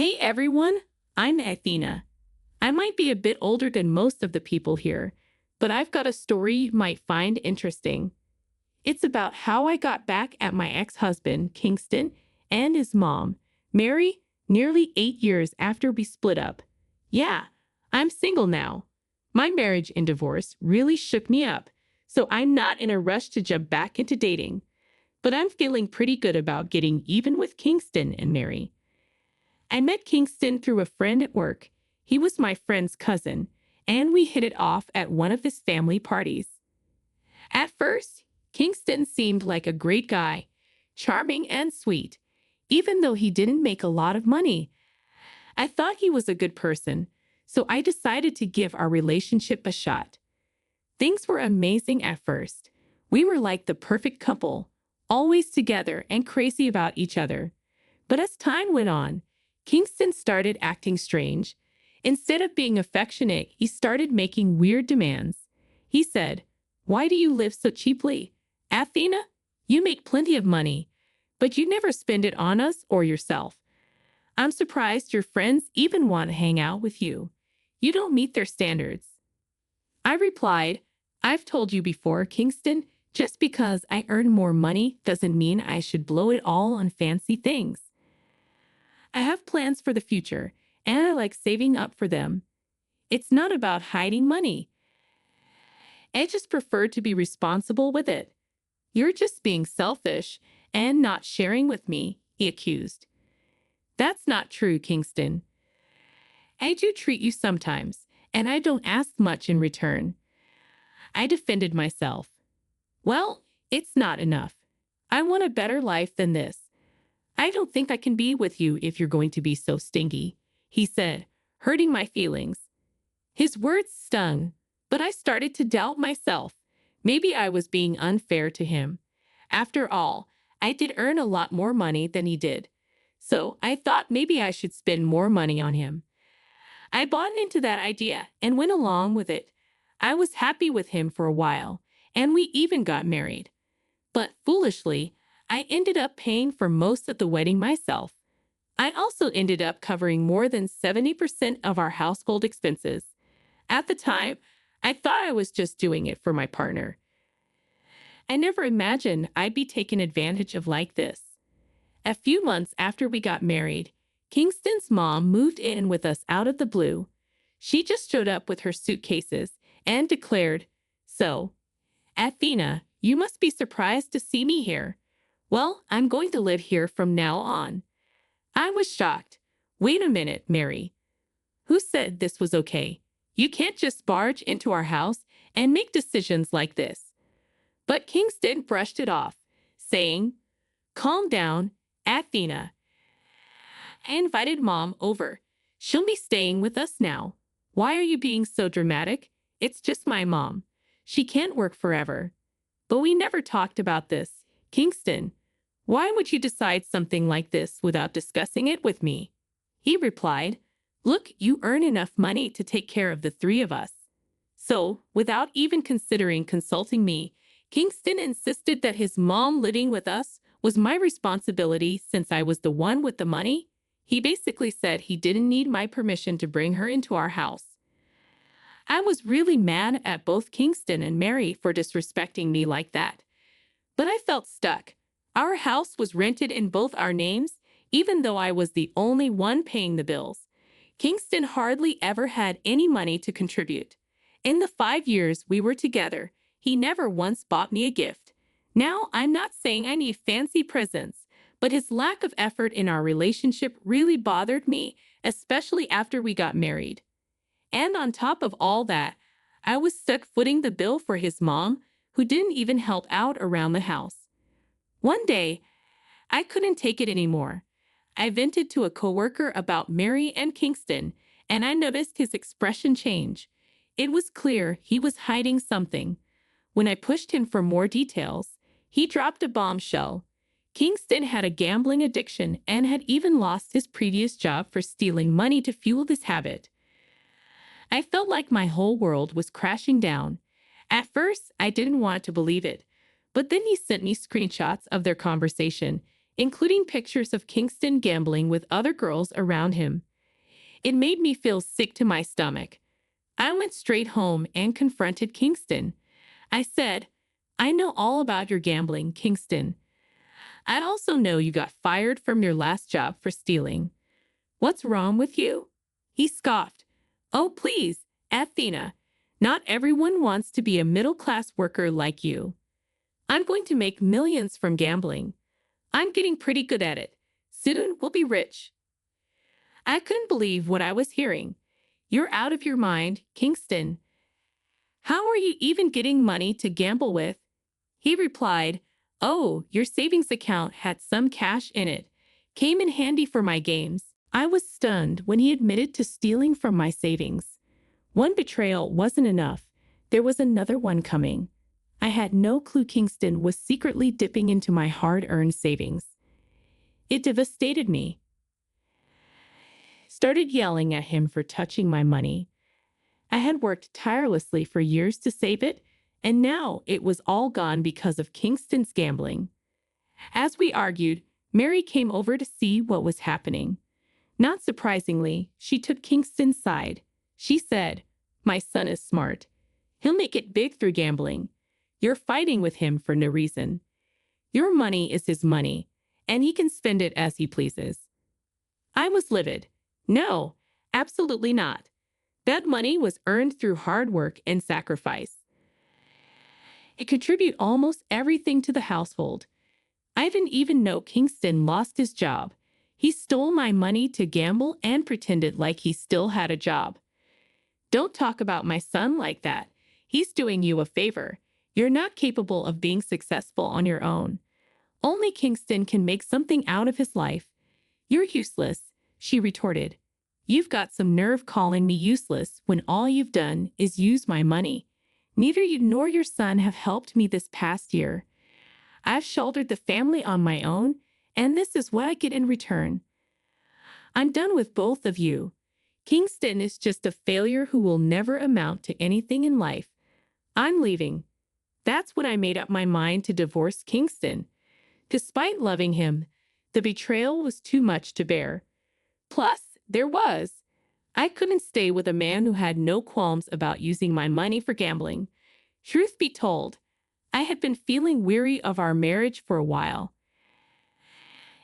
Hey everyone, I'm Athena. I might be a bit older than most of the people here, but I've got a story you might find interesting. It's about how I got back at my ex-husband, Kingston, and his mom, Mary, nearly 8 years after we split up. Yeah, I'm single now. My marriage and divorce really shook me up, so I'm not in a rush to jump back into dating. But I'm feeling pretty good about getting even with Kingston and Mary. I met Kingston through a friend at work. He was my friend's cousin, and we hit it off at one of his family parties. At first, Kingston seemed like a great guy, charming and sweet, even though he didn't make a lot of money. I thought he was a good person, so I decided to give our relationship a shot. Things were amazing at first. We were like the perfect couple, always together and crazy about each other. But as time went on, Kingston started acting strange. Instead of being affectionate, he started making weird demands. He said, "Why do you live so cheaply? Athena, you make plenty of money, but you never spend it on us or yourself. I'm surprised your friends even want to hang out with you. You don't meet their standards." I replied, "I've told you before, Kingston, just because I earn more money doesn't mean I should blow it all on fancy things. I have plans for the future, and I like saving up for them. It's not about hiding money. I just prefer to be responsible with it. You're just being selfish and not sharing with me," he accused. "That's not true, Kingston. I do treat you sometimes, and I don't ask much in return." I defended myself. "Well, it's not enough. I want a better life than this. I don't think I can be with you if you're going to be so stingy," he said, hurting my feelings. His words stung, but I started to doubt myself. Maybe I was being unfair to him. After all, I did earn a lot more money than he did, so I thought maybe I should spend more money on him. I bought into that idea and went along with it. I was happy with him for a while, and we even got married. But foolishly, I ended up paying for most of the wedding myself. I also ended up covering more than 70% of our household expenses. At the time, I thought I was just doing it for my partner. I never imagined I'd be taken advantage of like this. A few months after we got married, Kingston's mom moved in with us out of the blue. She just showed up with her suitcases and declared, "So, Athena, you must be surprised to see me here. Well, I'm going to live here from now on." I was shocked. "Wait a minute, Mary. Who said this was okay? You can't just barge into our house and make decisions like this." But Kingston brushed it off, saying, "Calm down, Athena. I invited Mom over. She'll be staying with us now. Why are you being so dramatic? It's just my mom. She can't work forever." But we never talked about this. "Kingston, why would you decide something like this without discussing it with me?" He replied, "Look, you earn enough money to take care of the three of us." So, without even considering consulting me, Kingston insisted that his mom living with us was my responsibility since I was the one with the money. He basically said he didn't need my permission to bring her into our house. I was really mad at both Kingston and Mary for disrespecting me like that. But I felt stuck. Our house was rented in both our names, even though I was the only one paying the bills. Kingston hardly ever had any money to contribute. In the 5 years we were together, he never once bought me a gift. Now, I'm not saying I need fancy presents, but his lack of effort in our relationship really bothered me, especially after we got married. And on top of all that, I was stuck footing the bill for his mom, who didn't even help out around the house. One day, I couldn't take it anymore. I vented to a coworker about Mary and Kingston, and I noticed his expression change. It was clear he was hiding something. When I pushed him for more details, he dropped a bombshell. Kingston had a gambling addiction and had even lost his previous job for stealing money to fuel this habit. I felt like my whole world was crashing down. At first, I didn't want to believe it, but then he sent me screenshots of their conversation. including pictures of Kingston gambling with other girls around him. It made me feel sick to my stomach. I went straight home and confronted Kingston. I said, "I know all about your gambling, Kingston. I'd also know you got fired from your last job for stealing. What's wrong with you?" He scoffed. "Oh, please, Athena. Not everyone wants to be a middle-class worker like you. I'm going to make millions from gambling. I'm getting pretty good at it. Soon we'll be rich." I couldn't believe what I was hearing. "You're out of your mind, Kingston. How are you even getting money to gamble with?" He replied, "Oh, your savings account had some cash in it. Came in handy for my games." I was stunned when he admitted to stealing from my savings. One betrayal wasn't enough. There was another one coming. I had no clue Kingston was secretly dipping into my hard-earned savings. It devastated me. Started yelling at him for touching my money. I had worked tirelessly for years to save it, and now it was all gone because of Kingston's gambling. As we argued, Mary came over to see what was happening. Not surprisingly, she took Kingston's side. She said, "My son is smart. He'll make it big through gambling. You're fighting with him for no reason. Your money is his money, and he can spend it as he pleases." I was livid. No, absolutely not. That money was earned through hard work and sacrifice. It contributed almost everything to the household. I didn't even know Kingston lost his job. He stole my money to gamble and pretended like he still had a job. "Don't talk about my son like that. He's doing you a favor. You're not capable of being successful on your own. Only Kingston can make something out of his life." "You're useless," she retorted. "You've got some nerve calling me useless when all you've done is use my money. Neither you nor your son have helped me this past year. I've shouldered the family on my own, and this is what I get in return. I'm done with both of you. Kingston is just a failure who will never amount to anything in life. I'm leaving." That's when I made up my mind to divorce Kingston. Despite loving him, the betrayal was too much to bear. Plus, I couldn't stay with a man who had no qualms about using my money for gambling. Truth be told, I had been feeling weary of our marriage for a while.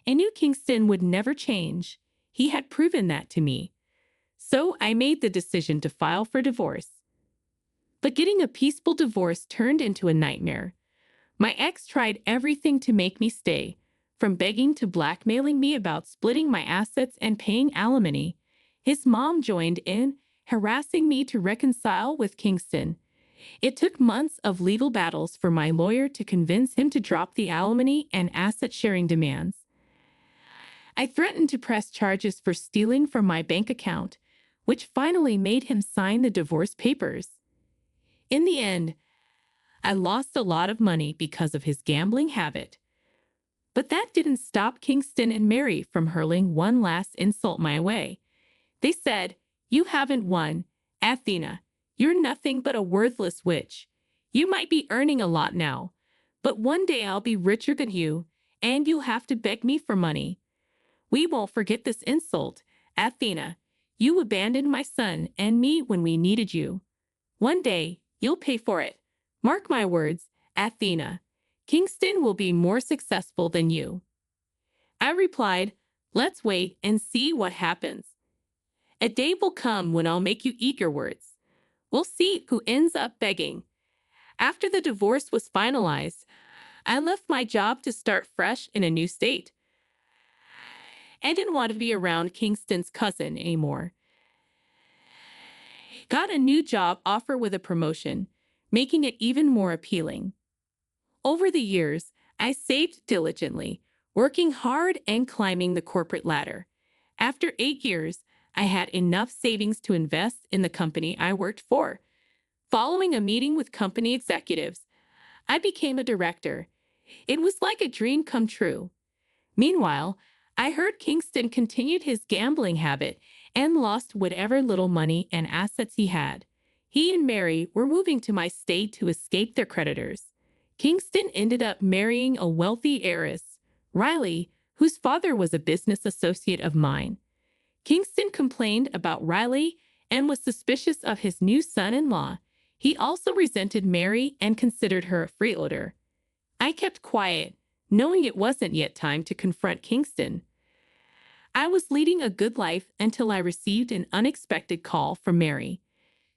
I knew Kingston would never change. He had proven that to me. So I made the decision to file for divorce. But getting a peaceful divorce turned into a nightmare. My ex tried everything to make me stay, from begging to blackmailing me about splitting my assets and paying alimony. His mom joined in, harassing me to reconcile with Kingston. It took months of legal battles for my lawyer to convince him to drop the alimony and asset-sharing demands. I threatened to press charges for stealing from my bank account, which finally made him sign the divorce papers. In the end, I lost a lot of money because of his gambling habit. But that didn't stop Kingston and Mary from hurling one last insult my way. They said, "You haven't won, Athena. You're nothing but a worthless witch. You might be earning a lot now, but one day I'll be richer than you, and you'll have to beg me for money. We won't forget this insult, Athena. You abandoned my son and me when we needed you. One day, you'll pay for it. Mark my words, Athena. Kingston will be more successful than you." I replied, "Let's wait and see what happens. A day will come when I'll make you eat your words. We'll see who ends up begging." After the divorce was finalized, I left my job to start fresh in a new state. I didn't want to be around Kingston's cousin anymore. Got a new job offer with a promotion, making it even more appealing. Over the years, I saved diligently, working hard and climbing the corporate ladder. After 8 years, I had enough savings to invest in the company I worked for. Following a meeting with company executives, I became a director. It was like a dream come true. Meanwhile, I heard Kingston continued his gambling habit and lost whatever little money and assets he had. He and Mary were moving to my state to escape their creditors. Kingston ended up marrying a wealthy heiress, Riley, whose father was a business associate of mine. Kingston complained about Riley and was suspicious of his new son-in-law. He also resented Mary and considered her a freeloader. I kept quiet, knowing it wasn't yet time to confront Kingston. I was leading a good life until I received an unexpected call from Mary.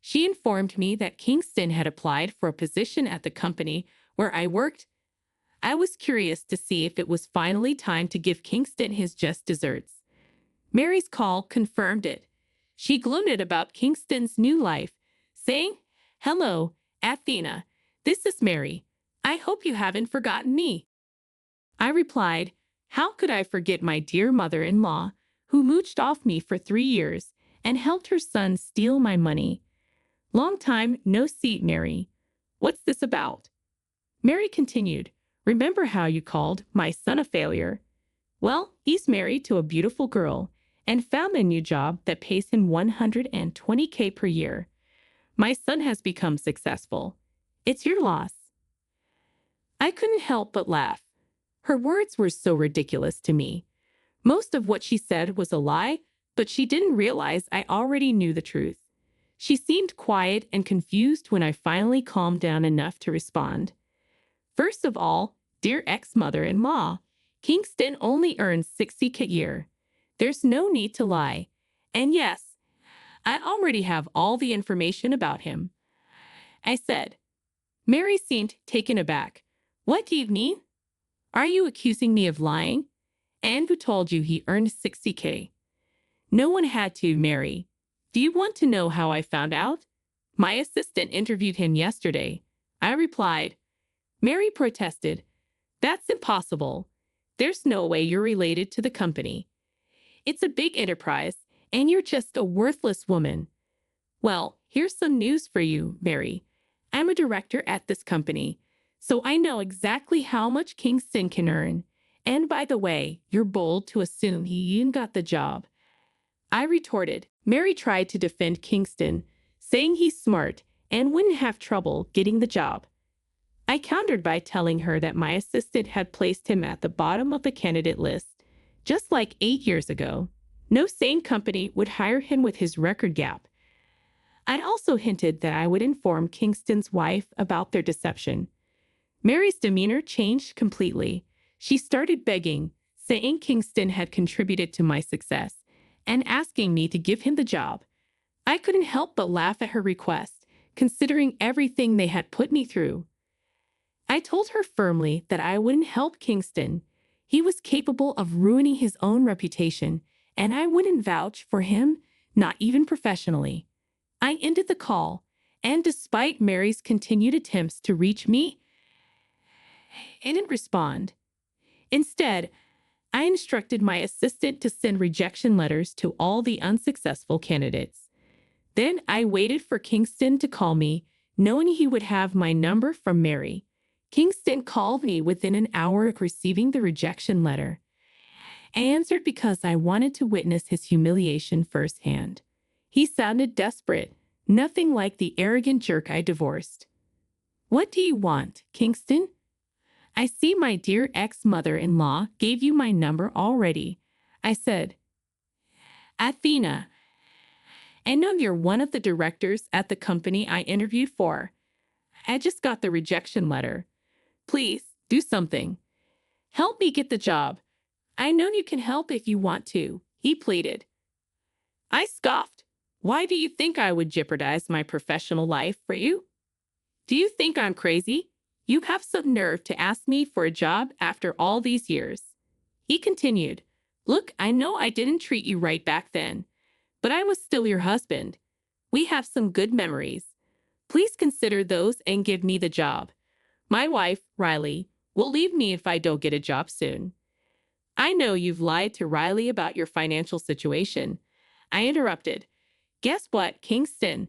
She informed me that Kingston had applied for a position at the company where I worked. I was curious to see if it was finally time to give Kingston his just desserts. Mary's call confirmed it. She gloated about Kingston's new life, saying, "Hello, Athena. This is Mary. I hope you haven't forgotten me." I replied, "How could I forget my dear mother-in-law, who mooched off me for 3 years and helped her son steal my money? Long time no see, Mary. What's this about?" Mary continued, "Remember how you called my son a failure? Well, he's married to a beautiful girl and found a new job that pays him $120K per year. My son has become successful. It's your loss." I couldn't help but laugh. Her words were so ridiculous to me. Most of what she said was a lie, but she didn't realize I already knew the truth. She seemed quiet and confused when I finally calmed down enough to respond. "First of all, dear ex-mother-in-law, Kingston only earns $60K a year. There's no need to lie. And yes, I already have all the information about him," I said. Mary seemed taken aback. "What do you mean? Are you accusing me of lying? And who told you he earned $60K? No one had to, Mary. Do you want to know how I found out? My assistant interviewed him yesterday," I replied. Mary protested. "That's impossible. There's no way you're related to the company. It's a big enterprise, and you're just a worthless woman." "Well, here's some news for you, Mary. I'm a director at this company, so I know exactly how much Kingston can earn. And by the way, you're bold to assume he even got the job," I retorted. Mary tried to defend Kingston, saying he's smart and wouldn't have trouble getting the job. I countered by telling her that my assistant had placed him at the bottom of the candidate list, just like 8 years ago. No sane company would hire him with his record gap. I'd also hinted that I would inform Kingston's wife about their deception. Mary's demeanor changed completely. She started begging, saying Kingston had contributed to my success, and asking me to give him the job. I couldn't help but laugh at her request, considering everything they had put me through. I told her firmly that I wouldn't help Kingston. He was capable of ruining his own reputation, and I wouldn't vouch for him, not even professionally. I ended the call, and despite Mary's continued attempts to reach me, I didn't respond. Instead, I instructed my assistant to send rejection letters to all the unsuccessful candidates. Then I waited for Kingston to call me, knowing he would have my number from Mary. Kingston called me within an hour of receiving the rejection letter. I answered because I wanted to witness his humiliation firsthand. He sounded desperate, nothing like the arrogant jerk I divorced. "What do you want, Kingston? I see my dear ex-mother-in-law gave you my number already," I said. "Athena, I know you're one of the directors at the company I interviewed for. I just got the rejection letter. Please, do something. Help me get the job. I know you can help if you want to," he pleaded. I scoffed. "Why do you think I would jeopardize my professional life for you? Do you think I'm crazy? You have some nerve to ask me for a job after all these years." He continued, "Look, I know I didn't treat you right back then, but I was still your husband. We have some good memories. Please consider those and give me the job. My wife, Riley, will leave me if I don't get a job soon." "I know you've lied to Riley about your financial situation," I interrupted. "Guess what, Kingston?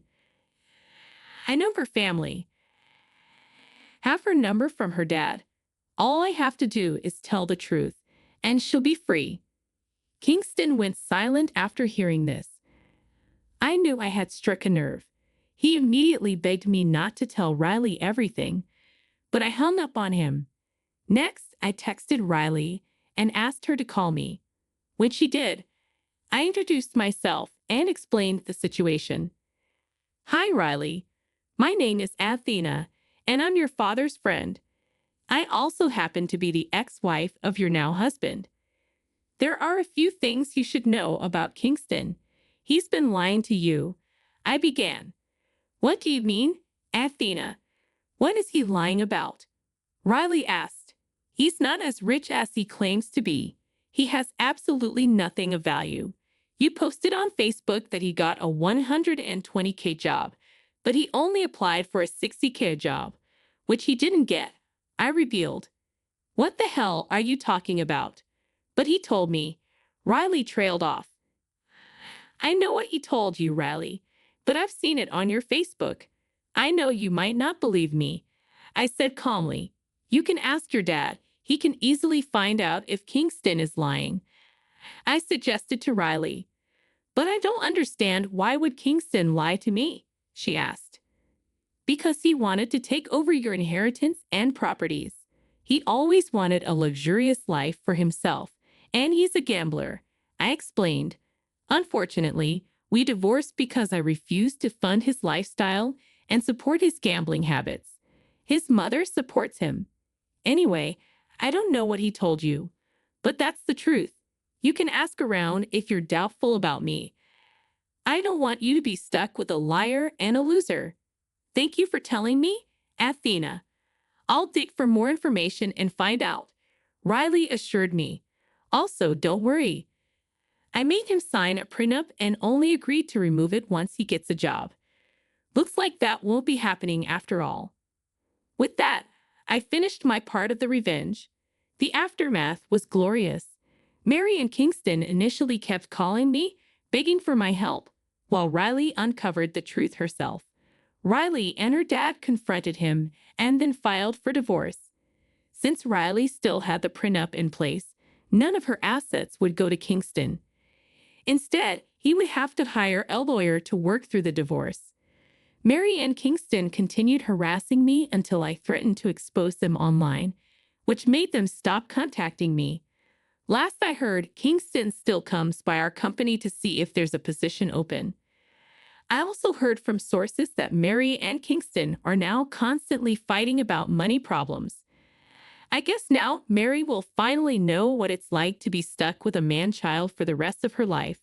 I know her family. Have her number from her dad. All I have to do is tell the truth, and she'll be free." Kingston went silent after hearing this. I knew I had struck a nerve. He immediately begged me not to tell Riley everything, but I hung up on him. Next, I texted Riley and asked her to call me. When she did, I introduced myself and explained the situation. Hi, Riley. My name is Athena, and I'm your father's friend. I also happen to be the ex-wife of your now husband. There are a few things you should know about Kingston. He's been lying to you. I began. What do you mean, Athena? What is he lying about? Riley asked. He's not as rich as he claims to be. He has absolutely nothing of value. You posted on Facebook that he got a $120K job, but he only applied for a $60K job, which he didn't get. I revealed. What the hell are you talking about? But he told me. Riley trailed off. I know what he told you, Riley, but I've seen it on your Facebook. I know you might not believe me. I said calmly. You can ask your dad. He can easily find out if Kingston is lying. I suggested to Riley. But I don't understand, why would Kingston lie to me? She asked. Because he wanted to take over your inheritance and properties. He always wanted a luxurious life for himself, and he's a gambler. I explained. Unfortunately, we divorced because I refused to fund his lifestyle and support his gambling habits. His mother supports him. Anyway, I don't know what he told you, but that's the truth. You can ask around if you're doubtful about me. I don't want you to be stuck with a liar and a loser. Thank you for telling me, Athena. I'll dig for more information and find out, Riley assured me. Also, don't worry. I made him sign a prenup and only agreed to remove it once he gets a job. Looks like that won't be happening after all. With that, I finished my part of the revenge. The aftermath was glorious. Mary and Kingston initially kept calling me, begging for my help, while Riley uncovered the truth herself. Riley and her dad confronted him and then filed for divorce. Since Riley still had the prenup in place, none of her assets would go to Kingston. Instead, he would have to hire a lawyer to work through the divorce. Mary and Kingston continued harassing me until I threatened to expose them online, which made them stop contacting me. Last I heard, Kingston still comes by our company to see if there's a position open. I also heard from sources that Mary and Kingston are now constantly fighting about money problems. I guess now Mary will finally know what it's like to be stuck with a man-child for the rest of her life.